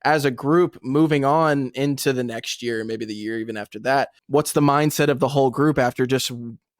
as a group moving on into the next year, maybe the year even after that, what's the mindset of the whole group after just,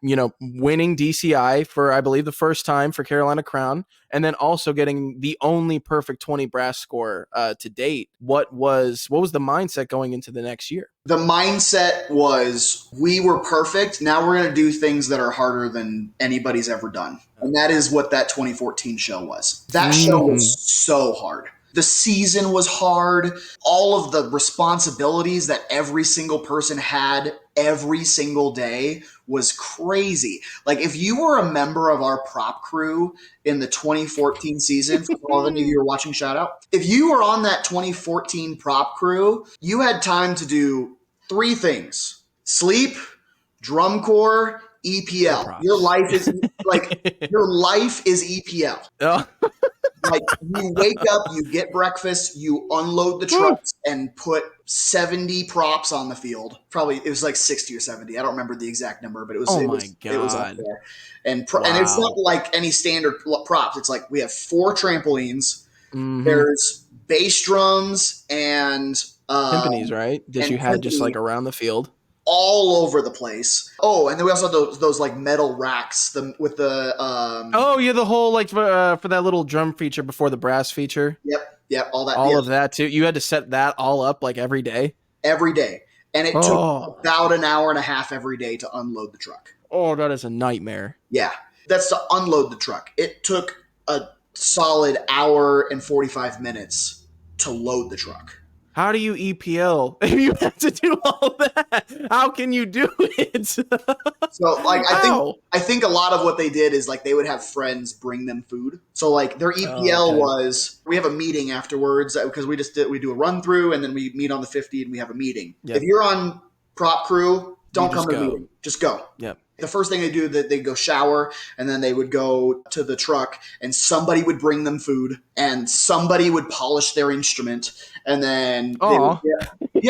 winning DCI for, I believe, the first time for Carolina Crown, and then also getting the only perfect 20 brass score to date? What was the mindset going into the next year? The mindset was, we were perfect. Now we're going to do things that are harder than anybody's ever done. And that is what that 2014 show was. That show was so hard. The season was hard. All of the responsibilities that every single person had every single day was crazy. Like, if you were a member of our prop crew in the 2014 season, for all of you who are watching, shout out. If you were on that 2014 prop crew, you had time to do 3 things: sleep, drum corps, EPL. Your life is your life is EPL. Oh. Like, you wake up, you get breakfast, you unload the trucks and put 70 props on the field. Probably it was like 60 or 70. I don't remember the exact number, but it was it was up there. And it's not like any standard props. It's like, we have 4 trampolines. There's bass drums and timpanis, right? That you had just like around the field, all over the place. Oh, and then we also had those like metal racks with the the whole like for that little drum feature before the brass feature. Yep, all that. All of that too. You had to set that all up like every day. Every day. And it took about an hour and a half every day to unload the truck. Oh, that is a nightmare. Yeah. That's to unload the truck. It took a solid hour and 45 minutes to load the truck. How do you EPL if you have to do all that? How can you do it? So, like, I think a lot of what they did is, like, they would have friends bring them food. So, like, their EPL was, we have a meeting afterwards because we do a run through and then we meet on the 50 and we have a meeting. Yep. If you're on prop crew, don't come to the meeting. Just go. Yep. The first thing they do, that they go shower, and then they would go to the truck, and somebody would bring them food, and somebody would polish their instrument, and then they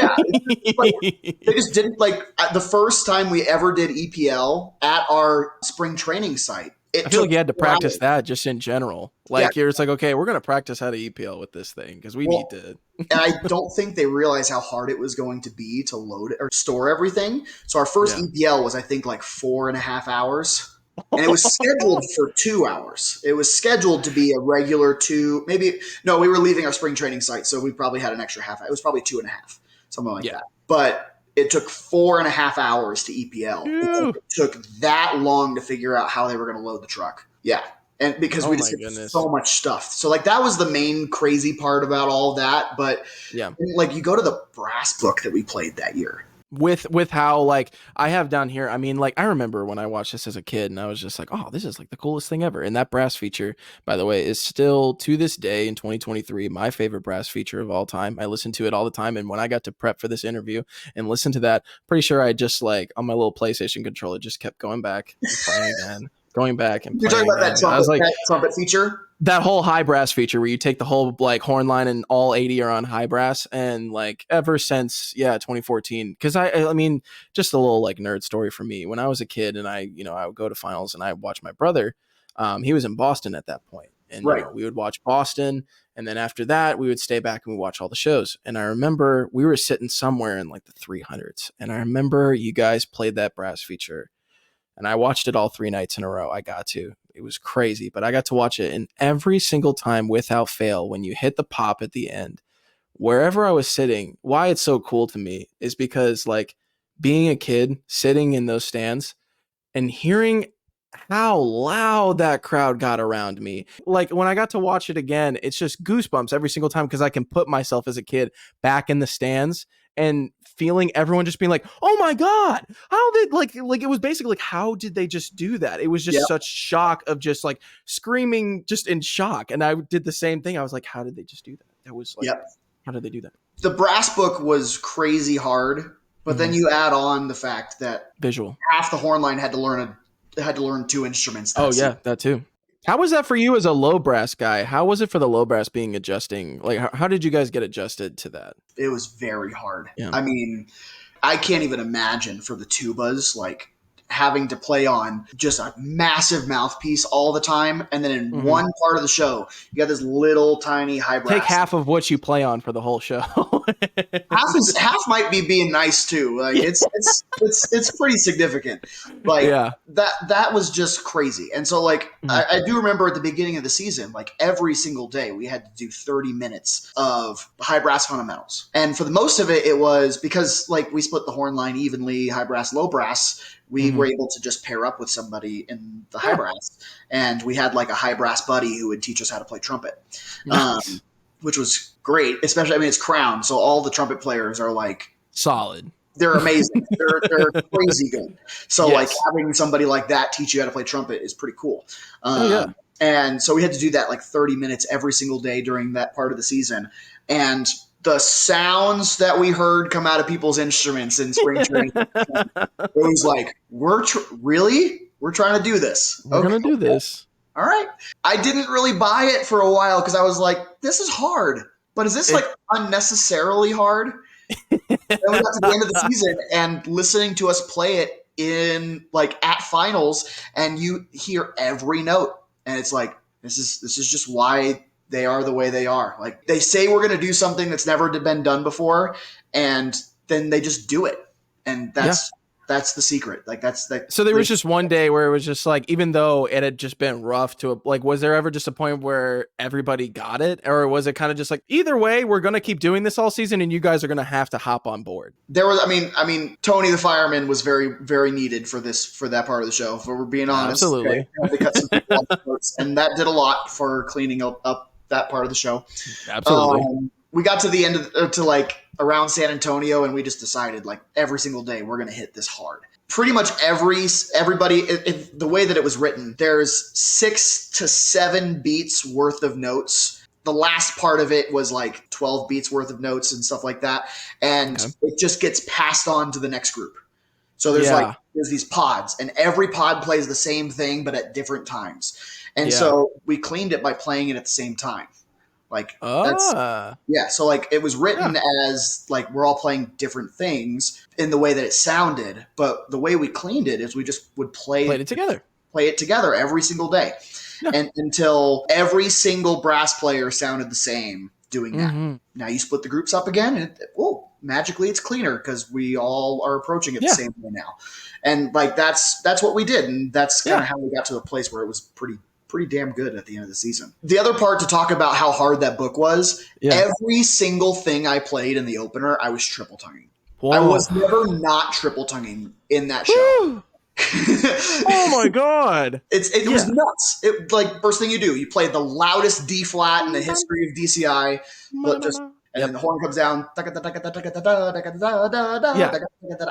just didn't, like, the first time we ever did EPL at our spring training site. I feel like you had to practice that just in general. Like, you're just like, okay, we're going to practice how to EPL with this thing because we need to. And I don't think they realized how hard it was going to be to load it or store everything. So our first EPL was, I think, like 4.5 hours. And it was scheduled for 2 hours. It was scheduled to be a regular 2, we were leaving our spring training site, so we probably had an extra half. It was probably 2.5, something like that. But it took 4.5 hours to EPL. It took that long to figure out how they were going to load the truck. Yeah. And because we just had so much stuff. So, like, that was the main crazy part about all of that. But like, you go to the brass book that we played that year. With how, like, I have down here, I mean, like, I remember when I watched this as a kid and I was just like, oh, this is like the coolest thing ever. And that brass feature, by the way, is still to this day in 2023 my favorite brass feature of all time. I listen to it all the time, and when I got to prep for this interview and listen to that, pretty sure I just, like, on my little PlayStation controller, just kept going back and playing again. Going back and you're talking about that trumpet, that trumpet feature? That whole high brass feature where you take the whole, like, horn line and all 80 are on high brass. And, like, ever since 2014, because I mean, just a little, like, nerd story for me. When I was a kid and I would go to finals and I watched my brother, he was in Boston at that point. And we would watch Boston, and then after that we would stay back and we watch all the shows. And I remember we were sitting somewhere in like the 300s, and I remember you guys played that brass feature. And I watched it all 3 nights in a row. It was crazy, but I got to watch it. And every single time without fail, when you hit the pop at the end, wherever I was sitting, why it's so cool to me is because, like, being a kid sitting in those stands and hearing how loud that crowd got around me. Like, when I got to watch it again, it's just goosebumps every single time because I can put myself as a kid back in the stands and feeling everyone just being like, oh my God, how did, like it was basically like, how did they just do that? It was just such shock of just, like, screaming just in shock. And I did the same thing. I was like, how did they just do that? That was like, how did they do that? The brass book was crazy hard, but then you add on the fact that visual, half the horn line had to learn 2 instruments. That too. How was that for you as a low brass guy? How was it for the low brass being adjusting? Like, how did you guys get adjusted to that? It was very hard. Yeah. I mean, I can't even imagine for the tubas, like, having to play on just a massive mouthpiece all the time. And then in one part of the show, you got this little tiny high brass. Take half of what you play on for the whole show. half might be being nice too. Like it's pretty significant. Like that was just crazy. And so like I do remember at the beginning of the season, like every single day we had to do 30 minutes of high brass fundamentals. And for the most of it, it was because like we split the horn line evenly, high brass, low brass. We were able to just pair up with somebody in the high brass, and we had like a high brass buddy who would teach us how to play trumpet, which was great. Especially, I mean, it's Crown, so all the trumpet players are like solid. They're amazing. they're crazy good. So like having somebody like that teach you how to play trumpet is pretty cool. And so we had to do that like 30 minutes every single day during that part of the season, and the sounds that we heard come out of people's instruments in spring training, it was like, we're trying to do this. We're going to do this. All right. I didn't really buy it for a while because I was like, this is hard, but is this like unnecessarily hard? Then we got to the end of the season and listening to us play it in like at finals, and you hear every note, and it's like, this is just why they are the way they are. Like they say we're going to do something that's never been done before, and then they just do it. And that's the secret. Like that's like. So there was just one day where it was just like, even though it had just been rough like, was there ever just a point where everybody got it? Or was it kind of just like, either way, we're going to keep doing this all season and you guys are going to have to hop on board? There was, I mean, Tony the fireman was very, very needed for that part of the show. If we're being honest. Absolutely. They cut some people off the boats, and that did a lot for cleaning up that part of the show. Absolutely. We got to the end to like around San Antonio, and we just decided like every single day we're going to hit this hard. Pretty much everybody, the way that it was written, there's 6 to 7 beats worth of notes. The last part of it was like 12 beats worth of notes and stuff like that. And it just gets passed on to the next group. So there's these pods, and every pod plays the same thing, but at different times. And so we cleaned it by playing it at the same time. Like, so like it was written as like we're all playing different things in the way that it sounded, but the way we cleaned it is we just would play it together every single day. And until every single brass player sounded the same doing that. Now you split the groups up again, and magically it's cleaner because we all are approaching it the same way now. And like that's what we did, and that's kind of how we got to a place where it was pretty damn good at the end of the season. The other part to talk about how hard that book was, every single thing I played in the opener, I was triple tonguing. Whoa. I was never not triple tonguing in that show. Oh my God. It was nuts. It like first thing you do, you play the loudest D flat in the history of DCI, but just and then the horn comes down.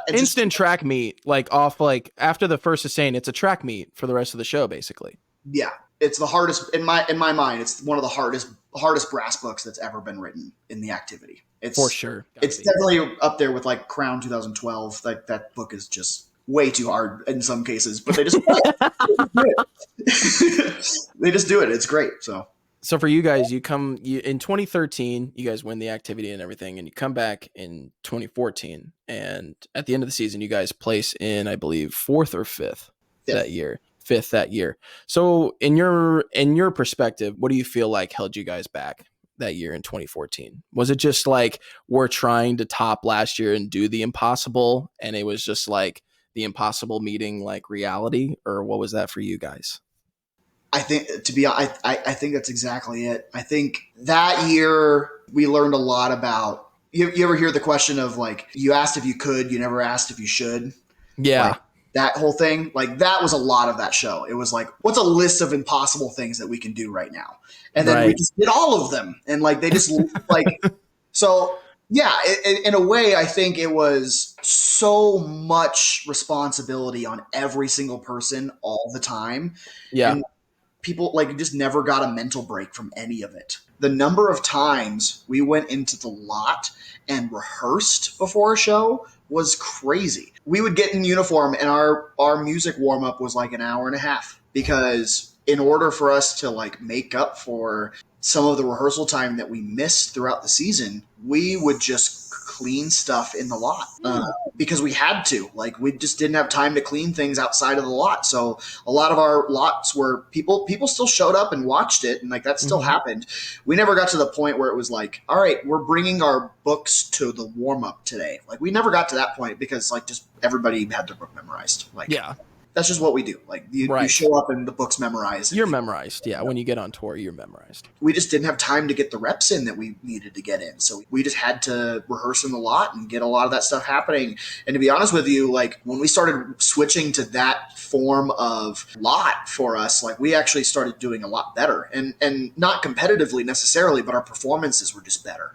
Instant track meet, like off like after the first sustain, it's a track meet for the rest of the show, basically. Yeah. It's the hardest in my mind. It's one of the hardest brass books that's ever been written in the activity. It's for sure. It's definitely up there with like Crown 2012. Like that book is just way too hard in some cases, but they just they just do it. It's great. So for you guys, you in 2013, you guys win the activity and everything, and you come back in 2014, and at the end of the season, you guys place in, I believe, 4th or 5th that year. 5th that year. So in your perspective, what do you feel like held you guys back that year in 2014? Was it just like we're trying to top last year and do the impossible, and it was just like the impossible meeting like reality, or what was that for you guys? I think I think that's exactly it. I think that year we learned a lot about you ever hear the question of like you asked if you could, you never asked if you should. Yeah. Like, that whole thing, like that was a lot of that show. It was like, what's a list of impossible things that we can do right now? And then we just did all of them. And like, they just like, so yeah, in a way, I think it was so much responsibility on every single person all the time. Yeah. And people like just never got a mental break from any of it. The number of times we went into the lot and rehearsed before a show was crazy. We would get in uniform and our music warm up was like an hour and a half, because in order for us to like make up for some of the rehearsal time that we missed throughout the season, we would just clean stuff in the lot because we had to. Like, we just didn't have time to clean things outside of the lot. So a lot of our lots were people still showed up and watched it, and like that still happened. We never got to the point where it was like, all right, we're bringing our books to the warm up today. Like, we never got to that point because like just everybody had their book memorized. Like, Yeah. that's just what we do. Like, you show up and the book's memorized. You're memorized. Yeah. When you get on tour, you're memorized. We just didn't have time to get the reps in that we needed to get in. So we just had to rehearse in the lot and get a lot of that stuff happening. And to be honest with you, like when we started switching to that form of lot for us, like we actually started doing a lot better, and not competitively necessarily, but our performances were just better.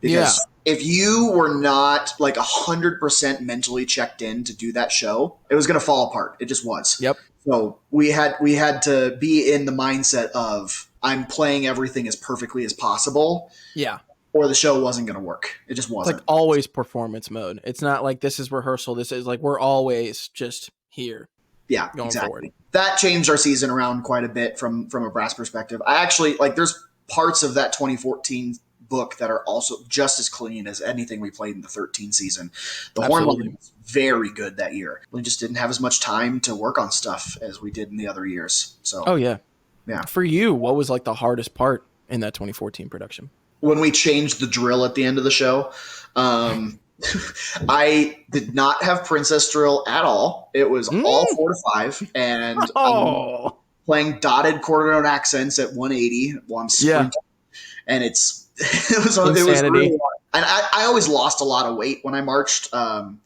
Because if you were not like 100% mentally checked in to do that show, it was going to fall apart. It just was. Yep. So we had to be in the mindset of I'm playing everything as perfectly as possible. Yeah. Or the show wasn't going to work. It just wasn't. It's like always performance mode. It's not like this is rehearsal. This is like we're always just here. Yeah, going exactly. forward. That changed our season around quite a bit from a brass perspective. I actually like there's parts of that 2014 book that are also just as clean as anything we played in the 13 season. The horn line was very good that year. We just didn't have as much time to work on stuff as we did in the other years. So yeah. For you, what was like the hardest part in that 2014 production? When we changed the drill at the end of the show, I did not have Princess Drill at all. It was all 4/5, and playing dotted quarter note accents at 180 while I'm sprinting. And it was really hard. And I always lost a lot of weight when I marched,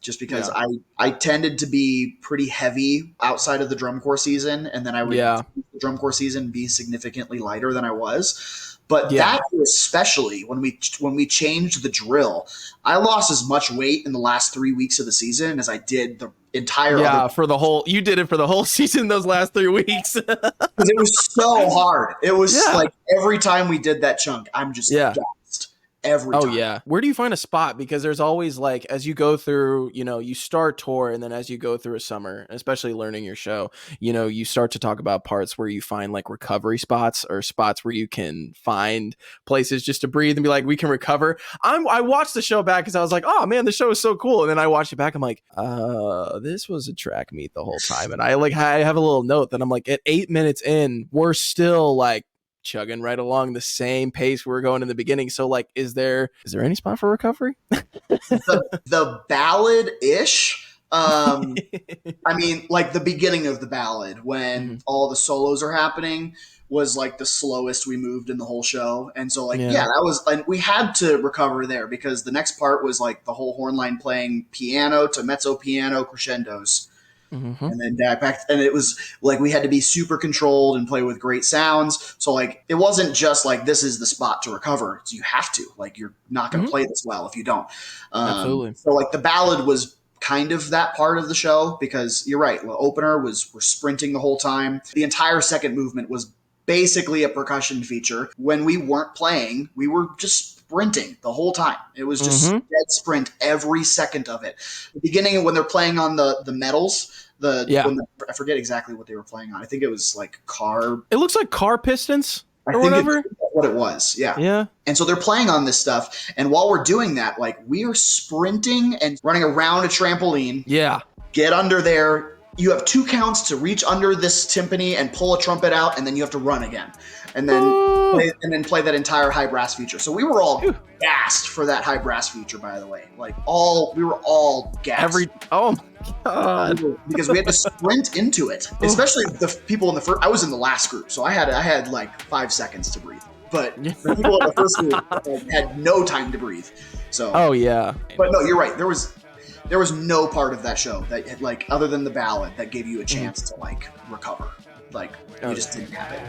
just because I tended to be pretty heavy outside of the drum corps season, and then I would the drum corps season be significantly lighter than I was. But that year especially, when we changed the drill, I lost as much weight in the last 3 weeks of the season as I did the entire you did it for the whole season those last 3 weeks. Because it was so hard. It was like every time we did that chunk, I'm just gassed every time. Oh yeah. Where do you find a spot? Because there's always like, as you go through, you start tour, and then as you go through a summer, especially learning your show, you start to talk about parts where you find like recovery spots or spots where you can find places just to breathe and be like, we can recover. I watched the show back because I was like, oh man, the show is so cool. And then I watched it back. I'm like, this was a track meet the whole time. And I have a little note that I'm like, at 8 minutes in, we're still like chugging right along the same pace we were going in the beginning. So like, is there any spot for recovery? the ballad-ish. I mean, like the beginning of the ballad when all the solos are happening was like the slowest we moved in the whole show. And so like, that was, and we had to recover there because the next part was like the whole horn line playing piano to mezzo piano crescendos. And then back, and it was like we had to be super controlled and play with great sounds. So like it wasn't just like this is the spot to recover. So you have to, like, you're not going to play this well if you don't. Absolutely. So like the ballad was kind of that part of the show because you're right. The opener we're sprinting the whole time. The entire second movement was basically a percussion feature. When we weren't playing, we were just sprinting the whole time. It was just dead sprint every second of it. The beginning, when they're playing on the medals, I forget exactly what they were playing on. I think it was like car. It looks like car pistons or whatever. It's what it was. Yeah. Yeah. And so they're playing on this stuff. And while we're doing that, like we are sprinting and running around a trampoline. Yeah. Get under there. You have 2 counts to reach under this timpani and pull a trumpet out, and then you have to run again. And then play that entire high brass feature. So we were all gassed for that high brass feature, by the way. Like we were all gassed. Oh my God. Because we had to sprint into it. Especially the people in the first. I was in the last group, so I had like 5 seconds to breathe. But the people in the first group had no time to breathe. So. Oh yeah. But no, you're right. There was no part of that show that like other than the ballad that gave you a chance to like recover. Like you just didn't have it.